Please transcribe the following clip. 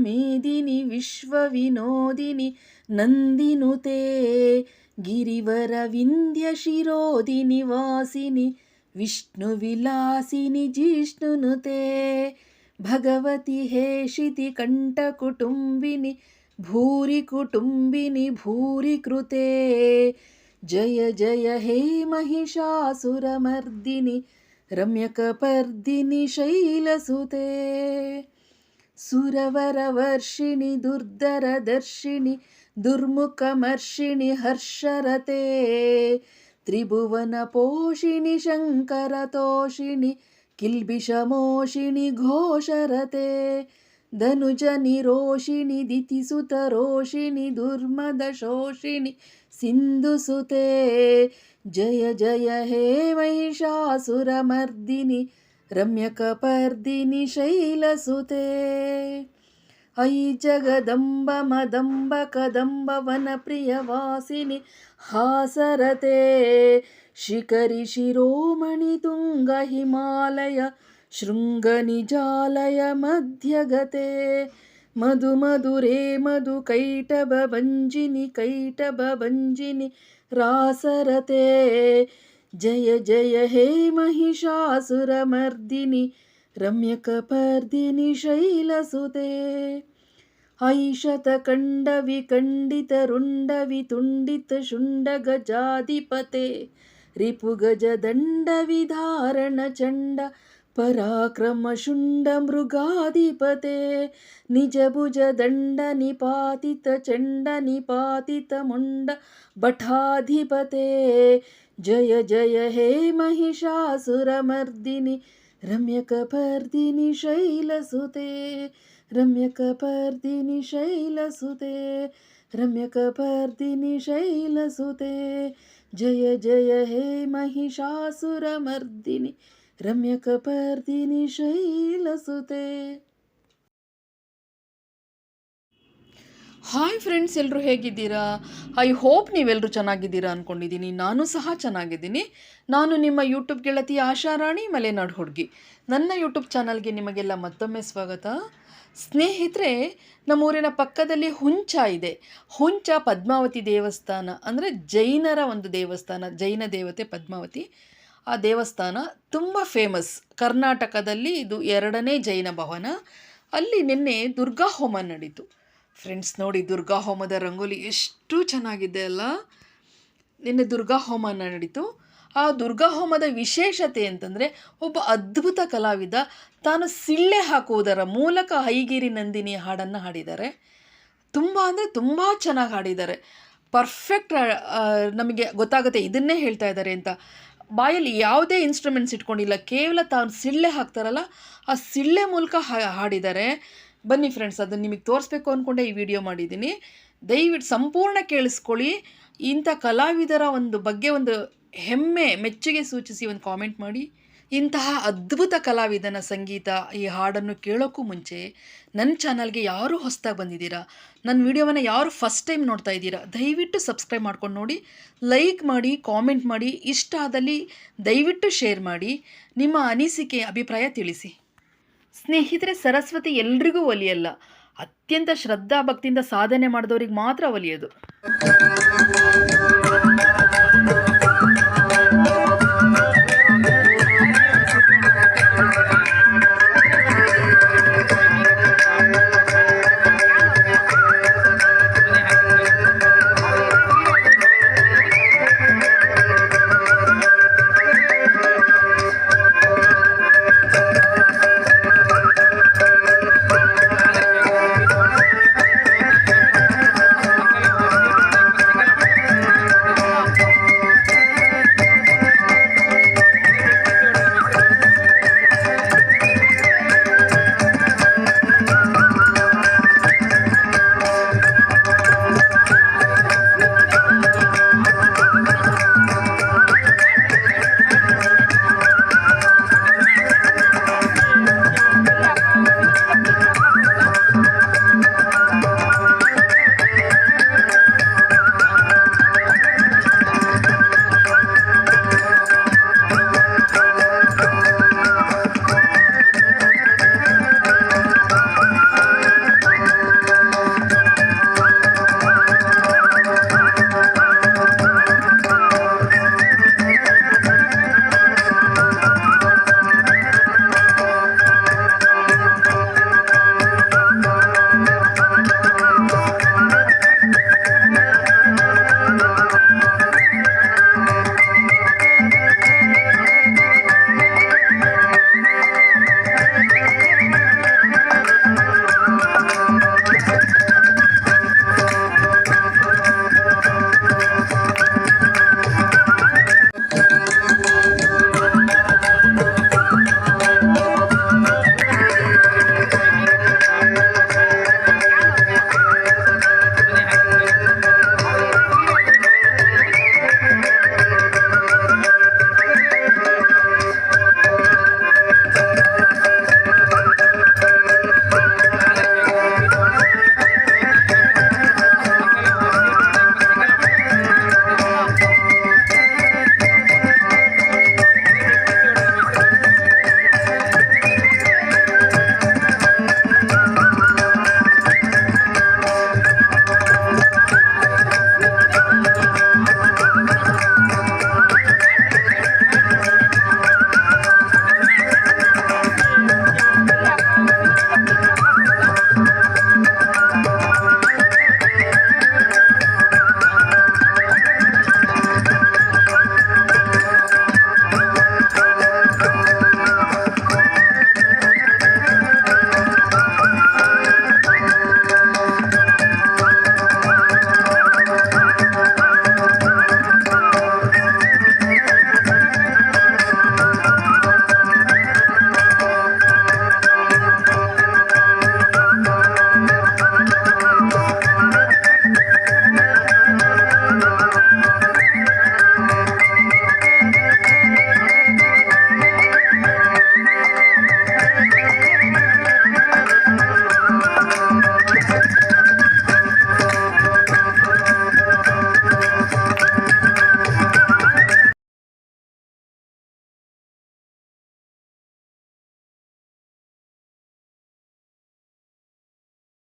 ಮೇದಿನಿ ವಿಶ್ವವಿನೋದಿನಿ ನಂದಿನುತೆ ಗಿರಿವರ ವಿಂಧ್ಯ ಶಿರೋದಿನಿ ವಾಸಿನಿ ವಿಷ್ಣುವಿಲಾಸಿನಿ ಜಿಷ್ಣುನುತೆ ಭಗವತಿ ಹೇಷಿತಿ ಕಂಠಕುಟುಂಬಿನಿ ಭೂರಿ ಕುಟುಂಬಿನಿ ಭೂರಿ ಕೃತೆ ಜಯ ಜಯ ಹೇ महिषासुरमर्दिनि रम्यकपर्दिनि शैलसुते सुरवरवर्षिणि दुर्धरदर्शिनि दुर्मुखमर्षिणि हर्षरते त्रिभुवनपोषिणि शङ्करतोषिणि किल्बिषमोषिणि घोषरते धनुजनिरोषिणि दितिसुतरोषिणि दुर्मदशोषिणि सिन्धुसुते जय जय हे महिषासुरमर्दिनि रम्यकपर्दिनि शैलसुते अयि जगदम्ब मदम्ब कदम्ब वनप्रियवासिनि हासरते शिखरि शिरोमणि तुंग हिमालय शृङ्गनिजालय मध्यगते मधु मधुरे मधु कैटभञ्जिनि रासरते जय जय हे महिषासुरमर्दिनि रम्यकपर्दिनि शैलसुते ऐशतकण्डविकण्डितरुण्डवितुण्डितशुण्डगजाधिपते रिपुगजदण्डविधारणचण्ड पराक्रमशुण्डमृगाधिपते निजभुजदण्डनिपातितचण्डनिपातितमुण्ड भटाधिपते जय जय हे महिषासुरमर्दिनि रम्यकपर्दिनि शैलसुते रम्यकपर्दिनि शैलसुते रम्यकपर्दिनि शैलसुते जय जय हे महिषासुरमर्दिनि रम्यकपर्दिनि शैलसुते. ಹಾಯ್ ಫ್ರೆಂಡ್ಸ್, ಎಲ್ಲರೂ ಹೇಗಿದ್ದೀರಾ? ಐ ಹೋಪ್ ನೀವೆಲ್ಲರೂ ಚೆನ್ನಾಗಿದ್ದೀರಾ ಅಂದ್ಕೊಂಡಿದ್ದೀನಿ. ನಾನು ಸಹ ಚೆನ್ನಾಗಿದ್ದೀನಿ. ನಾನು ನಿಮ್ಮ ಯೂಟ್ಯೂಬ್ ಗೆಳತಿ ಆಶಾರಾಣಿ ಮಲೆನಾಡು ಹುಡುಗಿ. ನನ್ನ ಯೂಟ್ಯೂಬ್ ಚಾನಲ್ಗೆ ನಿಮಗೆಲ್ಲ ಮತ್ತೊಮ್ಮೆ ಸ್ವಾಗತ. ಸ್ನೇಹಿತರೆ, ನಮ್ಮೂರಿನ ಪಕ್ಕದಲ್ಲಿ ಹುಂಚ ಇದೆ. ಹುಂಚ ಪದ್ಮಾವತಿ ದೇವಸ್ಥಾನ ಅಂದರೆ ಜೈನರ ಒಂದು ದೇವಸ್ಥಾನ, ಜೈನ ದೇವತೆ ಪದ್ಮಾವತಿ. ಆ ದೇವಸ್ಥಾನ ತುಂಬ ಫೇಮಸ್. ಕರ್ನಾಟಕದಲ್ಲಿ ಇದು 2ನೇ ಜೈನ ಭವನ. ಅಲ್ಲಿ ನಿನ್ನೆ ದುರ್ಗಾ ಹೋಮ ನಡೀತು. ಫ್ರೆಂಡ್ಸ್ ನೋಡಿ, ದುರ್ಗಾ ಹೋಮದ ರಂಗೋಲಿ ಎಷ್ಟು ಚೆನ್ನಾಗಿದೆ ಅಲ್ಲ. ನಿನ್ನೆ ದುರ್ಗಾ ಹೋಮ ನಡೀತು. ಆ ದುರ್ಗಾ ಹೋಮದ ವಿಶೇಷತೆ ಅಂತಂದರೆ, ಒಬ್ಬ ಅದ್ಭುತ ಕಲಾವಿದ ತಾನು ಸಿಳ್ಳೆ ಹಾಕುವುದರ ಮೂಲಕ ಹೈಗಿರಿ ನಂದಿನಿ ಹಾಡನ್ನು ಹಾಡಿದ್ದಾರೆ. ತುಂಬ ಅಂದರೆ ತುಂಬ ಚೆನ್ನಾಗಿ ಹಾಡಿದ್ದಾರೆ. ಪರ್ಫೆಕ್ಟ್. ನಮಗೆ ಗೊತ್ತಾಗುತ್ತೆ ಇದನ್ನೇ ಹೇಳ್ತಾ ಇದ್ದಾರೆ ಅಂತ. ಬಾಯಲ್ಲಿ ಯಾವುದೇ ಇನ್ಸ್ಟ್ರೂಮೆಂಟ್ಸ್ ಇಟ್ಕೊಂಡಿಲ್ಲ, ಕೇವಲ ತಾನು ಸಿಳ್ಳೆ ಹಾಕ್ತಾರಲ್ಲ ಆ ಸಿಳ್ಳೆ ಮೂಲಕ ಹಾಡಿದ್ದಾರೆ. ಬನ್ನಿ ಫ್ರೆಂಡ್ಸ್, ಅದನ್ನು ನಿಮಗೆ ತೋರಿಸ್ಬೇಕು ಅಂದ್ಕೊಂಡೆ ಈ ವಿಡಿಯೋ ಮಾಡಿದ್ದೀನಿ. ದಯವಿಟ್ಟು ಸಂಪೂರ್ಣ ಕೇಳಿಸ್ಕೊಳ್ಳಿ. ಇಂಥ ಕಲಾವಿದರ ಒಂದು ಬಗ್ಗೆ ಒಂದು ಹೆಮ್ಮೆ, ಮೆಚ್ಚುಗೆ ಸೂಚಿಸಿ ಒಂದು ಕಾಮೆಂಟ್ ಮಾಡಿ. ಇಂತಹ ಅದ್ಭುತ ಕಲಾವಿದನ ಸಂಗೀತ, ಈ ಹಾಡನ್ನು ಕೇಳೋಕ್ಕೂ ಮುಂಚೆ ನನ್ನ ಚಾನಲ್ಗೆ ಯಾರು ಹೊಸದಾಗಿ ಬಂದಿದ್ದೀರಾ, ನನ್ನ ವಿಡಿಯೋವನ್ನು ಯಾರು ಫಸ್ಟ್ ಟೈಮ್ ನೋಡ್ತಾ ಇದ್ದೀರಾ, ದಯವಿಟ್ಟು ಸಬ್ಸ್ಕ್ರೈಬ್ ಮಾಡ್ಕೊಂಡು ನೋಡಿ, ಲೈಕ್ ಮಾಡಿ, ಕಾಮೆಂಟ್ ಮಾಡಿ, ಇಷ್ಟ ಆದಲ್ಲಿ ದಯವಿಟ್ಟು ಶೇರ್ ಮಾಡಿ, ನಿಮ್ಮ ಅನಿಸಿಕೆ ಅಭಿಪ್ರಾಯ ತಿಳಿಸಿ. ಸ್ನೇಹಿತರೆ, ಸರಸ್ವತಿ ಎಲ್ರಿಗೂ ಒಲಿಯಲ್ಲ. ಅತ್ಯಂತ ಶ್ರದ್ಧಾ ಭಕ್ತಿಯಿಂದ ಸಾಧನೆ ಮಾಡಿದವ್ರಿಗೆ ಮಾತ್ರ ಒಲಿಯೋದು.